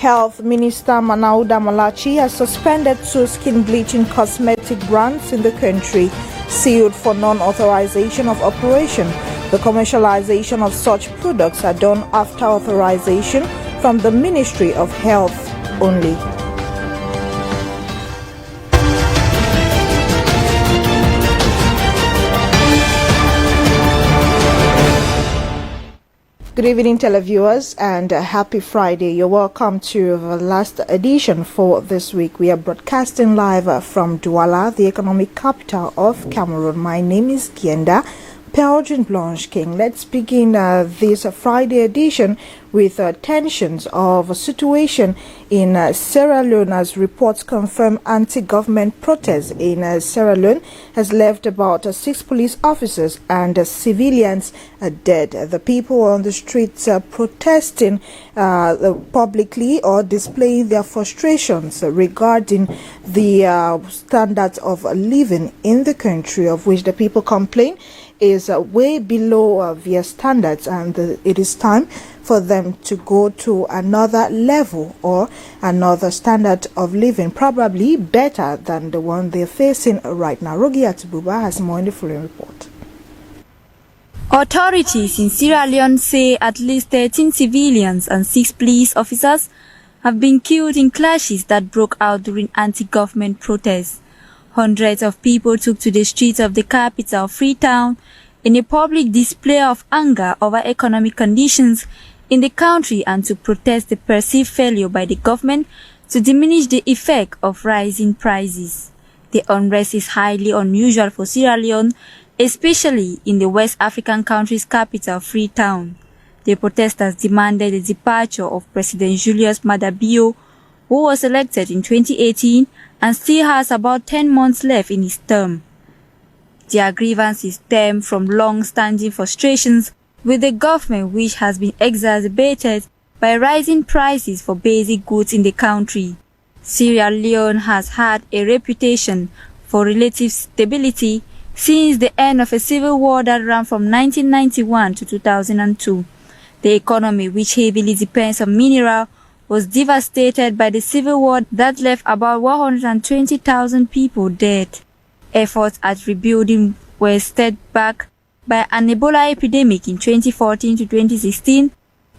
Health Minister Manauda Malachi has suspended 2 skin bleaching cosmetic brands in the country, sealed for non-authorization of operation. The commercialization of such products are done after authorization from the Ministry of Health only. Good evening, televiewers, and happy Friday. You're welcome to the last edition for this week. We are broadcasting live from Douala, the economic capital of Cameroon. My name is Gienda Pelgin Blanche King. Let's begin this Friday edition with tensions of a situation in Sierra Leone, as reports confirm anti-government protests in Sierra Leone has left about 6 police officers and civilians dead. The people on the streets protesting publicly or displaying their frustrations regarding the standards of living in the country, of which the people complain is way below their standards, and it is time for them to go to another level or another standard of living, probably better than the one they're facing right now. BrigadeAntiSardinard has more in the following report. Authorities in Sierra Leone say at least 13 civilians and 6 police officers have been killed in clashes that broke out during anti-government protests. Hundreds of people took to the streets of the capital, Freetown, in a public display of anger over economic conditions in the country and to protest the perceived failure by the government to diminish the effect of rising prices. The unrest is highly unusual for Sierra Leone, especially in the West African country's capital, Freetown. The protesters demanded the departure of President Julius Maada Bio, who was elected in 2018 and still has about 10 months left in his term. Their grievances stem from long-standing frustrations with the government, which has been exacerbated by rising prices for basic goods in the country. Sierra Leone has had a reputation for relative stability since the end of a civil war that ran from 1991 to 2002. The economy, which heavily depends on mineral, was devastated by the civil war that left about 120,000 people dead. Efforts at rebuilding were set back by an Ebola epidemic in 2014 to 2016,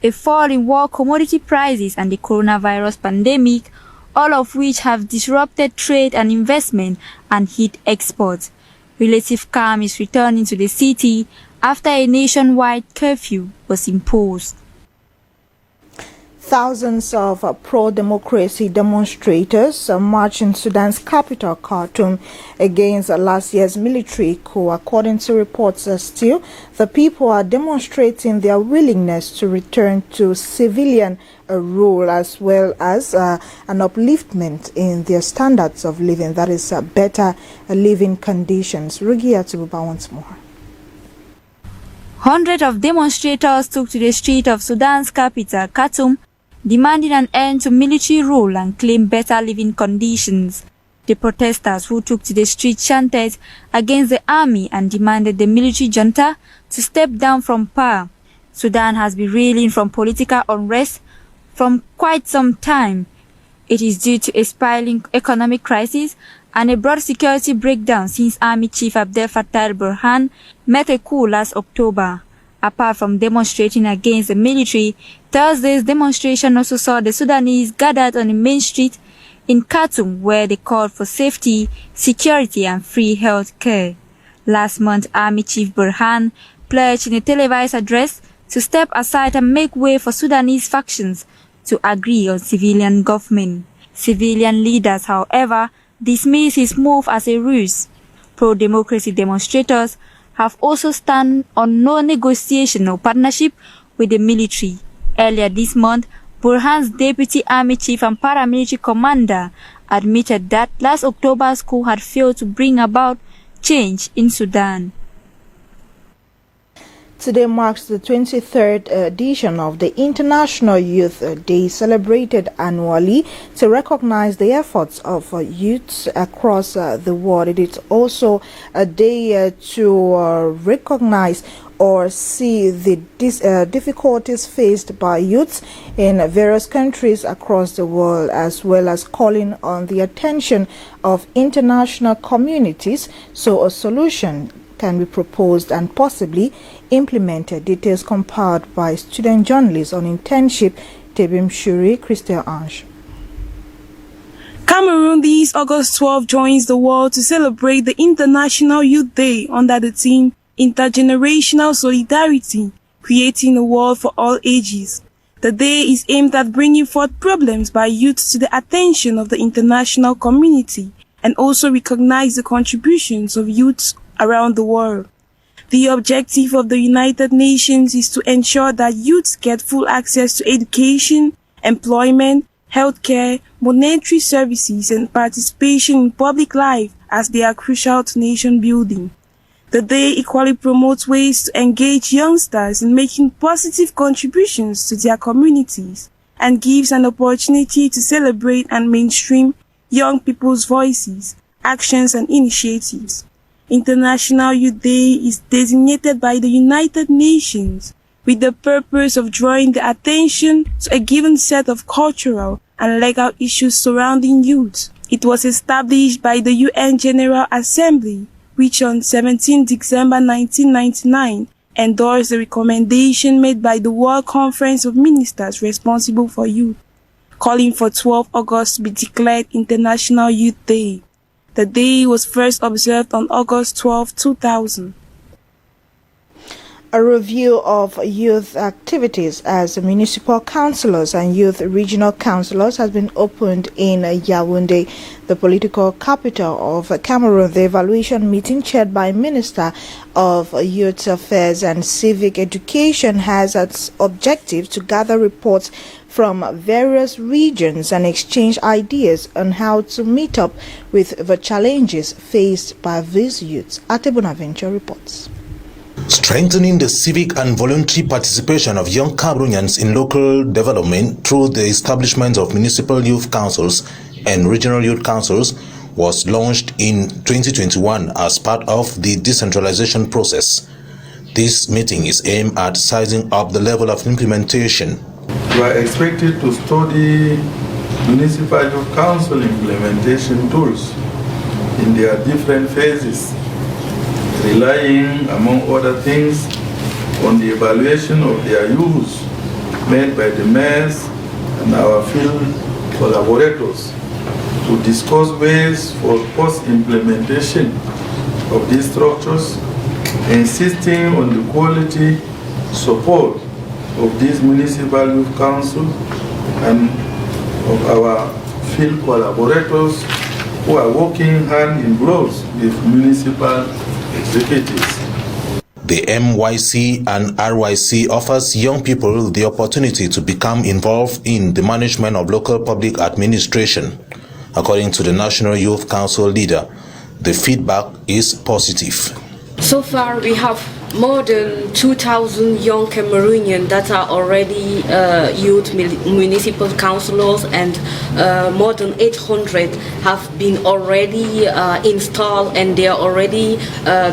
a fall in world commodity prices, and the coronavirus pandemic, all of which have disrupted trade and investment and hit exports. Relative calm is returning to the city after a nationwide curfew was imposed. Thousands of pro-democracy demonstrators marched in Sudan's capital, Khartoum, against last year's military coup. According to reports, still, the people are demonstrating their willingness to return to civilian rule, as well as an upliftment in their standards of living, that is, better living conditions. BrigadeAntiSardinard once more. Hundreds of demonstrators took to the street of Sudan's capital, Khartoum, demanding an end to military rule and claim better living conditions. The protesters who took to the street chanted against the army and demanded the military junta to step down from power. Sudan has been reeling from political unrest from quite some time. It is due to a spiraling economic crisis and a broad security breakdown since Army Chief Abdel Fattah al-Burhan met a coup last October. Apart from demonstrating against the military, Thursday's demonstration also saw the Sudanese gathered on the main street in Khartoum, where they called for safety, security, and free health care. Last month, Army Chief Burhan pledged in a televised address to step aside and make way for Sudanese factions to agree on civilian government. Civilian leaders, however, dismissed his move as a ruse. Pro-democracy demonstrators have also stand on no negotiation or partnership with the military. Earlier this month, Burhan's deputy army chief and paramilitary commander admitted that last October's coup had failed to bring about change in Sudan. Today marks the 23rd edition of the International Youth Day, celebrated annually to recognize the efforts of youths across the world. It is also a day to recognize or see the difficulties faced by youths in various countries across the world, as well as calling on the attention of international communities so a solution can be proposed and possibly implemented. Details compiled by student journalist on internship Tebim Shuri, Christel Ange. Cameroon this August 12 joins the world to celebrate the International Youth Day under the theme Intergenerational Solidarity, Creating a World for All Ages. The day is aimed at bringing forth problems by youth to the attention of the international community and also recognize the contributions of youths around the world. The objective of the United Nations is to ensure that youths get full access to education, employment, healthcare, monetary services, and participation in public life as they are crucial to nation building. The day equally promotes ways to engage youngsters in making positive contributions to their communities and gives an opportunity to celebrate and mainstream young people's voices, actions, and initiatives. International Youth Day is designated by the United Nations with the purpose of drawing the attention to a given set of cultural and legal issues surrounding youth. It was established by the UN General Assembly, which on 17 December 1999 endorsed the recommendation made by the World Conference of Ministers responsible for youth, calling for 12 August to be declared International Youth Day. The day was first observed on August 12, 2000. A review of youth activities as municipal councillors and youth regional councillors has been opened in Yaoundé, the political capital of Cameroon. The evaluation meeting, chaired by Minister of Youth Affairs and Civic Education, has its objective to gather reports from various regions and exchange ideas on how to meet up with the challenges faced by these youths. Ate Bonaventure reports. Strengthening the civic and voluntary participation of young Cameroonians in local development through the establishment of municipal youth councils and regional youth councils was launched in 2021 as part of the decentralization process. This meeting is aimed at sizing up the level of implementation. You are expected to study municipal youth council implementation tools in their different phases, relying, among other things, on the evaluation of their use made by the mayors and our field collaborators to discuss ways for post-implementation of these structures, insisting on the quality support of these municipal youth council and of our field collaborators who are working hand in glove with municipal executives. The MYC and RYC offers young people the opportunity to become involved in the management of local public administration. According to the National Youth Council leader, the feedback is positive. So far, we have more than 2,000 young Cameroonians that are already youth municipal councillors, and more than 800 have been already installed, and they are already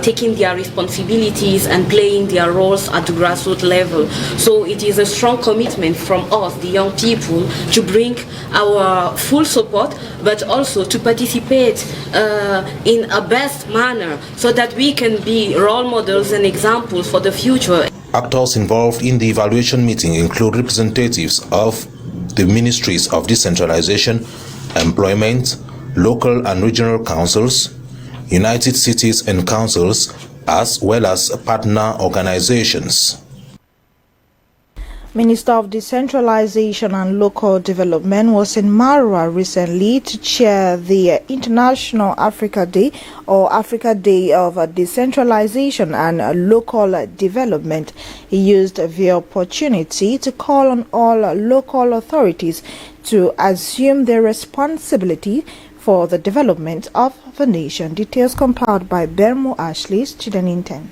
taking their responsibilities and playing their roles at the grassroots level. So it is a strong commitment from us, the young people, to bring our full support, but also to participate in a best manner so that we can be role models and examples for the future. Actors involved in the evaluation meeting include representatives of the Ministries of Decentralization, Employment, Local and Regional Councils, United Cities and Councils, as well as partner organizations. Minister of Decentralization and Local Development was in Marwa recently to chair the International Africa Day, or Africa Day of Decentralization and Local Development. He used the opportunity to call on all local authorities to assume their responsibility for the development of the nation. Details compiled by Bermo Ashley, student intern.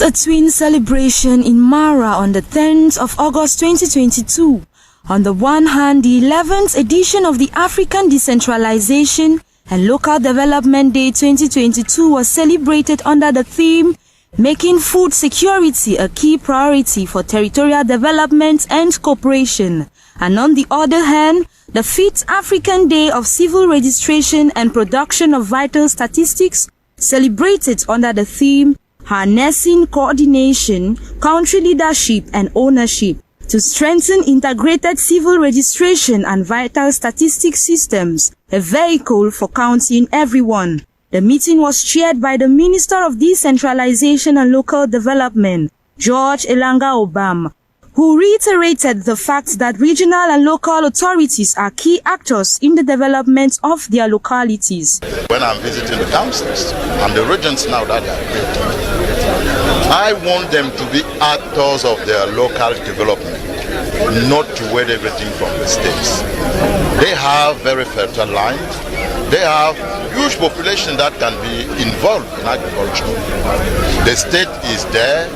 A twin celebration in Mara on the 10th of August 2022. On the one hand, the 11th edition of the African Decentralization and Local Development Day 2022 was celebrated under the theme making food security a key priority for territorial development and cooperation. And on the other hand, the 5th African Day of Civil Registration and Production of Vital Statistics, celebrated under the theme Harnessing Coordination, Country Leadership and Ownership, to strengthen integrated civil registration and vital statistics systems, a vehicle for counting everyone. The meeting was chaired by the Minister of Decentralization and Local Development, George Elanga Obam, who reiterated the fact that regional and local authorities are key actors in the development of their localities. When I'm visiting the councils and the regions now that they are creating, I want them to be actors of their local development, not to wait everything from the states. They have very fertile land. They have huge population that can be involved in agriculture. The state is there.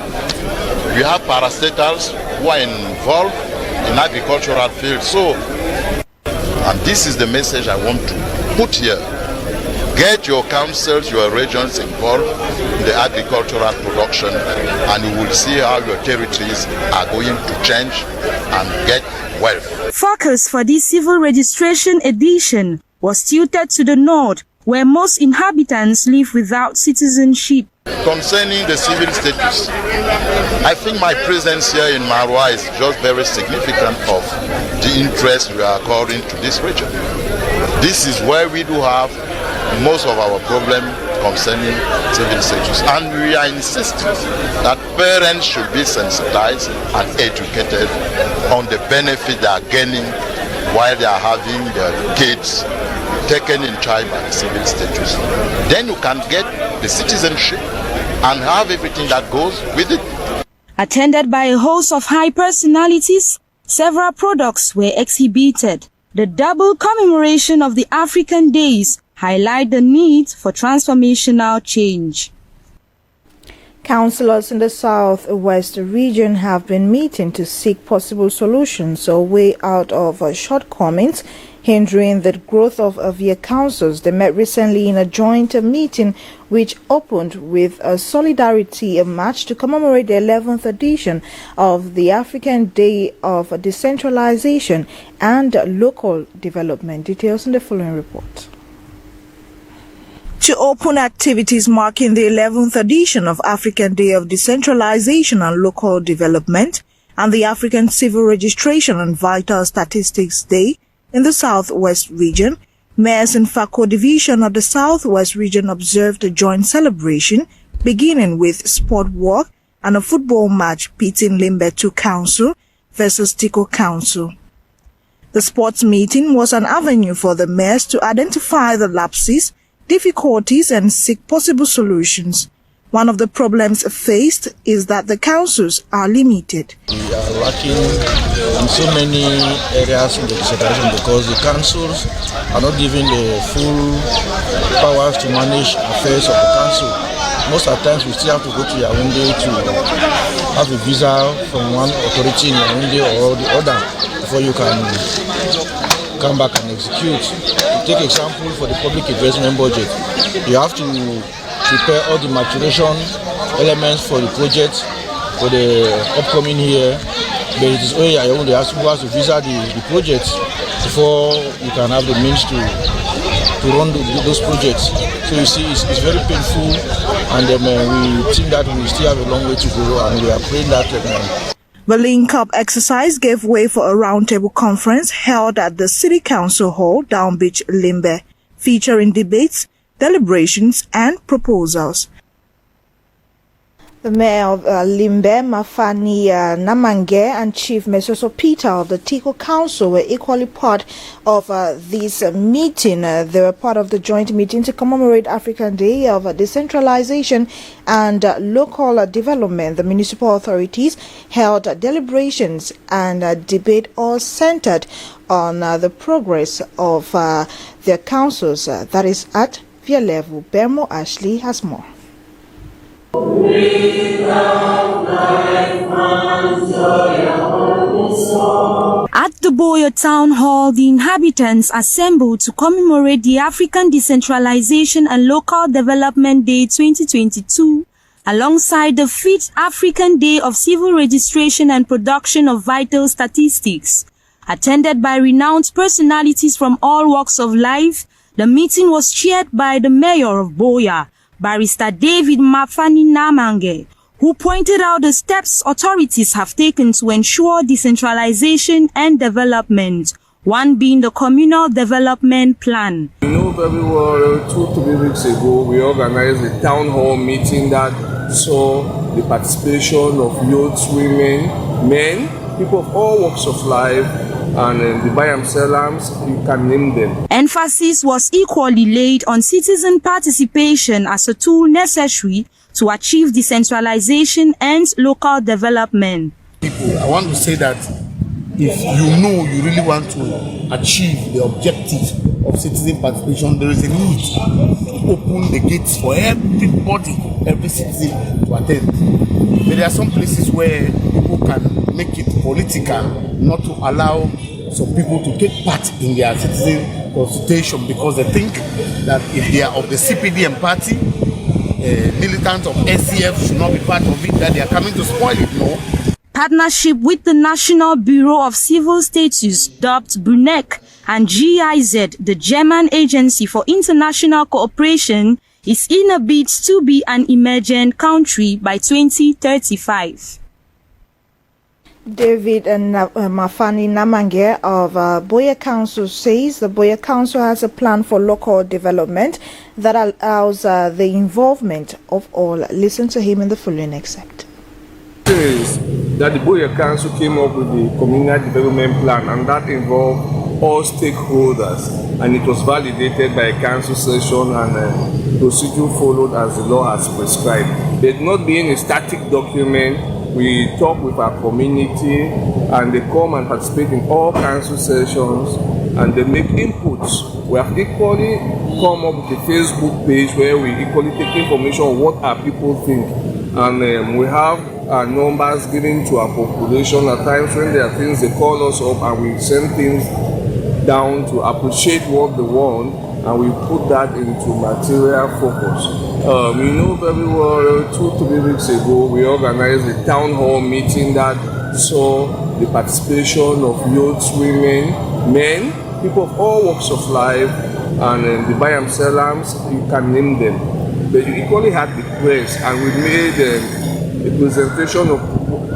We have parastatals who are involved in agricultural fields. So, and this is the message I want to put here. Get your councils, your regions involved in the agricultural production, and you will see how your territories are going to change and get wealth. Focus for this civil registration edition was tilted to the north, where most inhabitants live without citizenship. Concerning the civil status, I think my presence here in Marwa is just very significant of the interest we are according to this region. This is where we do have most of our problem concerning civil status, and we are insisting that parents should be sensitized and educated on the benefit they are gaining while they are having their kids taken in charge by the civil status. Then you can get the citizenship and have everything that goes with it. Attended by a host of high personalities, several products were exhibited. The double commemoration of the African Days highlight the need for transformational change. Councillors in the South-West region have been meeting to seek possible solutions or way out of shortcomings hindering the growth of their councils. They met recently in a joint meeting which opened with a solidarity march to commemorate the 11th edition of the African Day of Decentralization and Local Development. Details in the following report. To open activities marking the 11th edition of African Day of Decentralization and Local Development and the African Civil Registration and Vital Statistics Day in the Southwest region, mayors in Fako Division of the Southwest region observed a joint celebration beginning with sport walk and a football match pitting Limbe 2 Council versus Tiko Council. The sports meeting was an avenue for the mayors to identify the lapses, difficulties and seek possible solutions. One of the problems faced is that the councils are limited. We are lacking in so many areas in the decentralization because the councils are not given the full powers to manage affairs of the council. Most of the times we still have to go to Yaoundé to have a visa from one authority in Yaoundé or the other before you can come back and execute. To take example for the public investment budget, you have to prepare all the maturation elements for the project for the upcoming year, but it is only Yaoundé who has to visa the project before you can have the means to run those projects. So you see, it's very painful, and we think that we still have a long way to go, and we are praying that the link-up exercise gave way for a roundtable conference held at the City Council Hall, Down Beach, Limbe, featuring debates, deliberations and proposals. The Mayor of Limbe, Mafani Namange, and Chief Mesoso Peter of the Tiko Council were equally part of this meeting. They were part of the joint meeting to commemorate African Day of Decentralization and Local Development. The municipal authorities held deliberations and debate all centered on the progress of their councils. That is at their level. Bermo Ashley has more. At the Boyo Town Hall, the inhabitants assembled to commemorate the African Decentralization and Local Development Day 2022, alongside the 5th African Day of Civil Registration and Production of Vital Statistics. Attended by renowned personalities from all walks of life, the meeting was chaired by the Mayor of Buea, Barrister David Mafani Namange, who pointed out the steps authorities have taken to ensure decentralization and development, one being the Communal Development Plan. You know very well, 2-3 weeks ago, we organized a town hall meeting that saw the participation of youths, women, men, people of all walks of life, and the Bayam-Selams, you can name them. Emphasis was equally laid on citizen participation as a tool necessary to achieve decentralization and local development. I want to say that if you know you really want to achieve the objective of citizen participation, there is a need to open the gates for everybody, every citizen to attend. But there are some places where people can make it political, not to allow some people to take part in their citizen consultation because they think that if they are of the CPDM party, militants of SCF should not be part of it, that they are coming to spoil it. No. Partnership with the National Bureau of Civil Status, dubbed BRUNEC, and GIZ, the German Agency for International Cooperation, is in a bid to be an emergent country by 2035. David Mafani Namange of Buea Council says the Buea Council has a plan for local development that allows the involvement of all. Listen to him in the following excerpt. That the Buea Council came up with the Communal Development Plan, and that involved all stakeholders, and it was validated by a council session, and procedure followed as the law has prescribed. There not being a static document, we talk with our community, and they come and participate in all council sessions, and they make inputs. We have equally come up with a Facebook page where we equally take information on what our people think, and we have our numbers given to our population. At times when there are things, they call us up and we send things down to appreciate what they want, and we put that into material focus. We know very well, 2-3 weeks ago, we organized a town hall meeting that saw the participation of youths, women, men, people of all walks of life, and the Bayam-Selams, you can name them. But you equally had the press, and we made a presentation of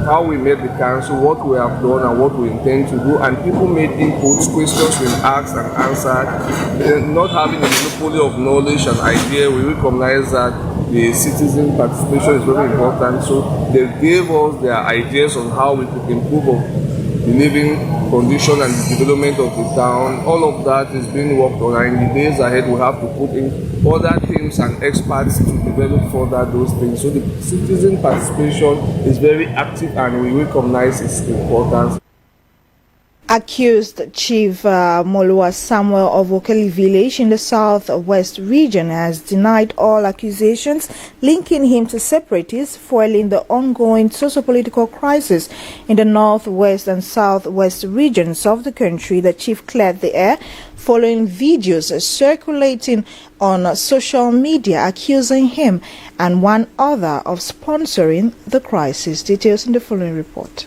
how we made the council, what we have done and what we intend to do, and people made inputs, questions were asked and answered. Not having a monopoly of knowledge and idea, we recognize that the citizen participation is very important, so they gave us their ideas on how we could improve the living condition and the development of the town. All of that is being worked on, and in the days ahead we have to put in other teams and experts to develop further those things. So the citizen participation is very active, and we recognize its importance. Accused Chief Molua Samuel of Wokeli village in the southwest region has denied all accusations linking him to separatists foiling the ongoing socio-political crisis in the northwest and southwest regions of the country. The chief cleared the air following videos circulating on social media accusing him and one other of sponsoring the crisis. Details in the following report.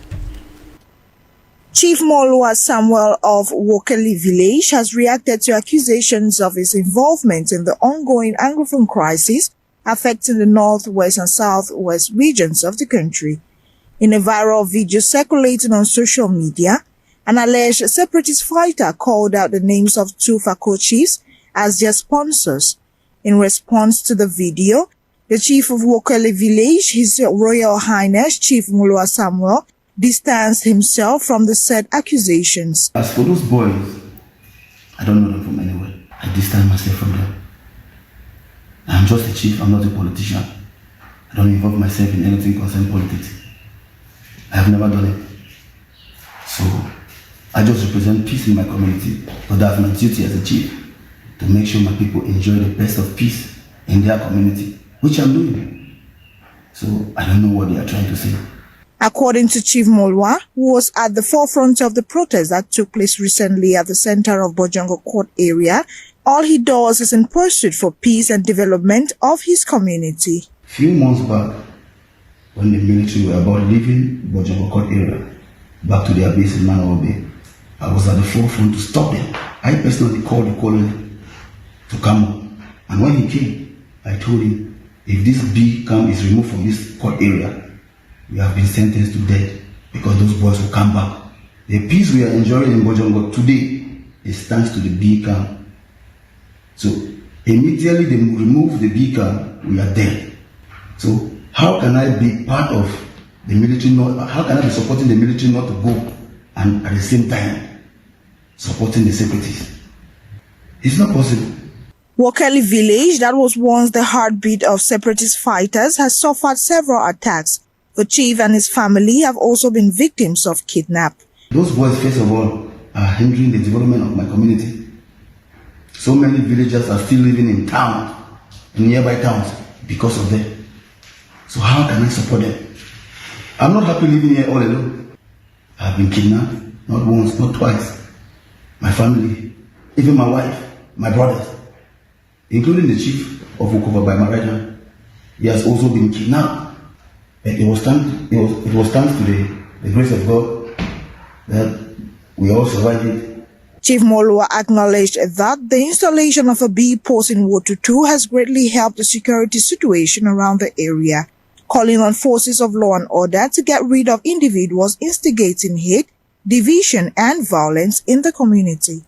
Chief Molua Samuel of Wokeli village has reacted to accusations of his involvement in the ongoing Anglophone crisis affecting the northwest and southwest regions of the country. In a viral video circulating on social media, an alleged separatist fighter called out the names of two Fako chiefs as their sponsors. In response to the video, the chief of Wokeli village, His Royal Highness Chief Molua Samuel, distanced himself from the said accusations. As for those boys, I don't know them from anywhere. I distance myself from them. I'm just a chief, I'm not a politician. I don't involve myself in anything concerning politics. I have never done it. So, I just represent peace in my community, but that's my duty as a chief, to make sure my people enjoy the best of peace in their community, which I'm doing. So, I don't know what they are trying to say. According to Chief Molua, who was at the forefront of the protest that took place recently at the center of Bojongo Court area, all he does is in pursuit for peace and development of his community. A few months back, when the military were about leaving Bojangokot area back to their base in Manawa Bay. I was at the forefront to stop them. I personally called the colonel to come up. And when he came, I told him, if this big camp is removed from this court area, we have been sentenced to death because those boys will come back. The peace we are enjoying in Bojongo today is thanks to the big camp. So immediately they remove the big camp, we are dead. So how can I be part of the military? How can I be supporting the military not to go and at the same time supporting the separatists? It's not possible. Wokeli village, that was once the heartbeat of separatist fighters, has suffered several attacks. The chief and his family have also been victims of kidnap. Those boys, first of all, are hindering the development of my community. So many villagers are still living in towns, in nearby towns, because of them. So how can I support them? I'm not happy living here all alone. I've been kidnapped, not once, not twice. My family, even my wife, my brothers, including the chief of Ukova by Marajan, he has also been kidnapped. But it was thanks to the grace of God that we all survived it. Chief Molua acknowledged that the installation of a bee post in Wotutu has greatly helped the security situation around the area, calling on forces of law and order to get rid of individuals instigating hate, division and violence in the community.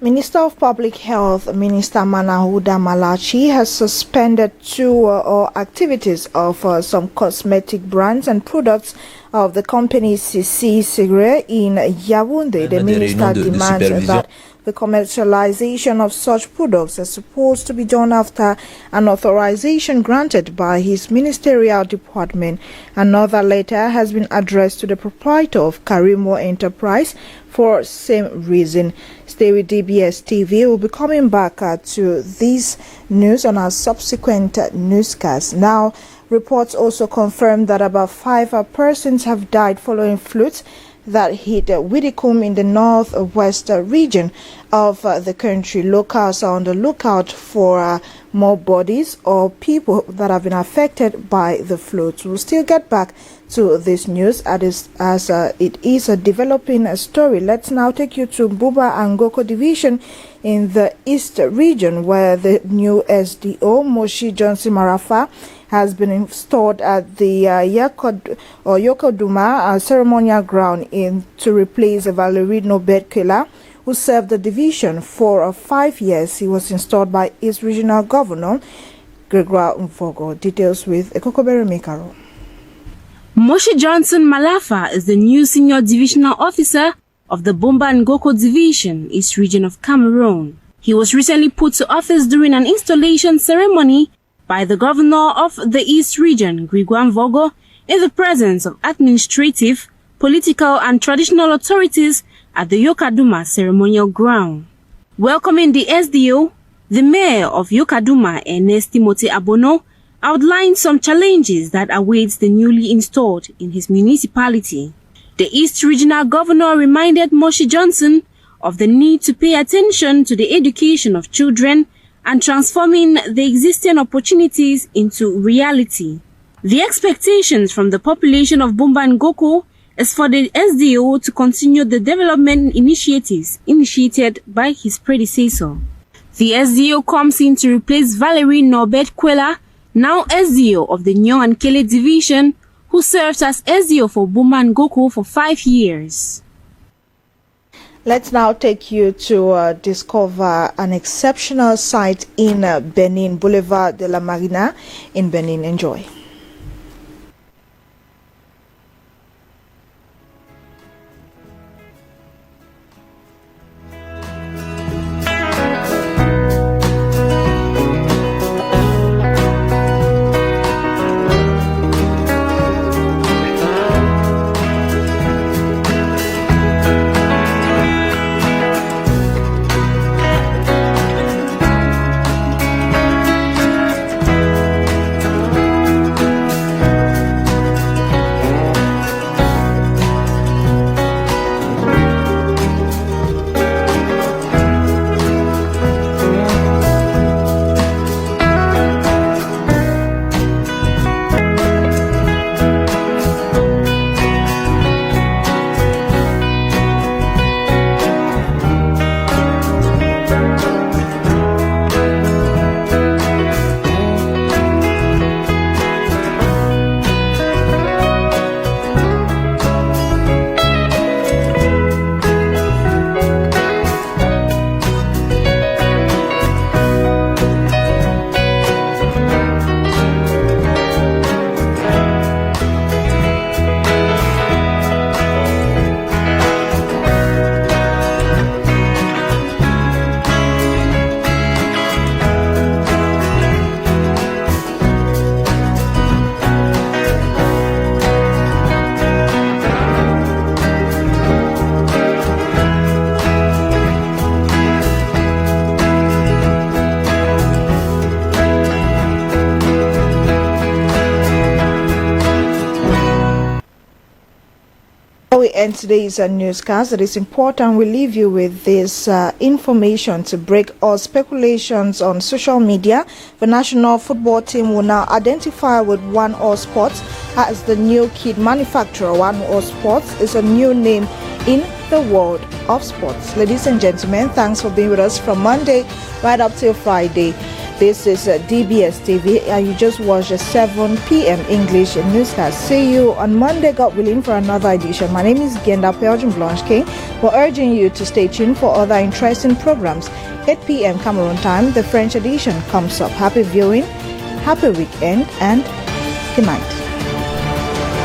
Minister of Public Health, Minister Manahuda Malachi, has suspended two activities of some cosmetic brands and products of the company Crise in Yaoundé. The minister demands that the commercialization of such products is supposed to be done after an authorization granted by his ministerial department. Another letter has been addressed to the proprietor of Karimo Enterprise for same reason. Stay with DBS TV. We'll be coming back to this news on our subsequent newscast. Now, reports also confirm that about 5 persons have died following floods that hit Widikum in the northwest region of the country. Locals are on the lookout for more bodies or people that have been affected by the floods. We'll still get back to this news as it is a developing story. Let's now take you to Buba and Goko Division in the East region, where the new SDO, Moshi Johnson Marafa, has been installed at the Yokoduma ceremonial ground to replace Valerino Bedkela, who served the division for 5 years. He was installed by its regional governor, Gregoire Mfogo. Details with Ekokobere Mekaro. Moshi Johnson Malafa is the new senior divisional officer of the Bomba and Goko Division, East region of Cameroon. He was recently put to office during an installation ceremony by the governor of the East region, Gregoire Mfogo, in the presence of administrative, political and traditional authorities at the Yokaduma ceremonial ground. Welcoming the SDO, the mayor of Yokaduma, Ernest Timothy Abono, outlined some challenges that await the newly installed in his municipality. The East Regional Governor reminded Moshi Johnson of the need to pay attention to the education of children and transforming the existing opportunities into reality. The expectations from the population of Bomba and Goko is for the SDO to continue the development initiatives initiated by his predecessor. The SDO comes in to replace Valerie Norbert Kwela, now SDO of the Nyon and Kele Division, who served as SDO for Bomba and Goko for 5 years. Let's now take you to discover an exceptional site in Benin, Boulevard de la Marina in Benin. Enjoy. end today's newscast. It is important we leave you with this information to break all speculations on social media. The national football team will now identify with One All Sports as the new kit manufacturer. One All Sports is a new name in the world of sports. Ladies and gentlemen, thanks for being with us from Monday right up till Friday. This is DBS TV, and you just watched a 7 p.m. English newscast. See you on Monday, God willing, for another edition. My name is Genda Belgian Blanche King. We're urging you to stay tuned for other interesting programs. 8 p.m. Cameroon time, the French edition comes up. Happy viewing, happy weekend, and good night.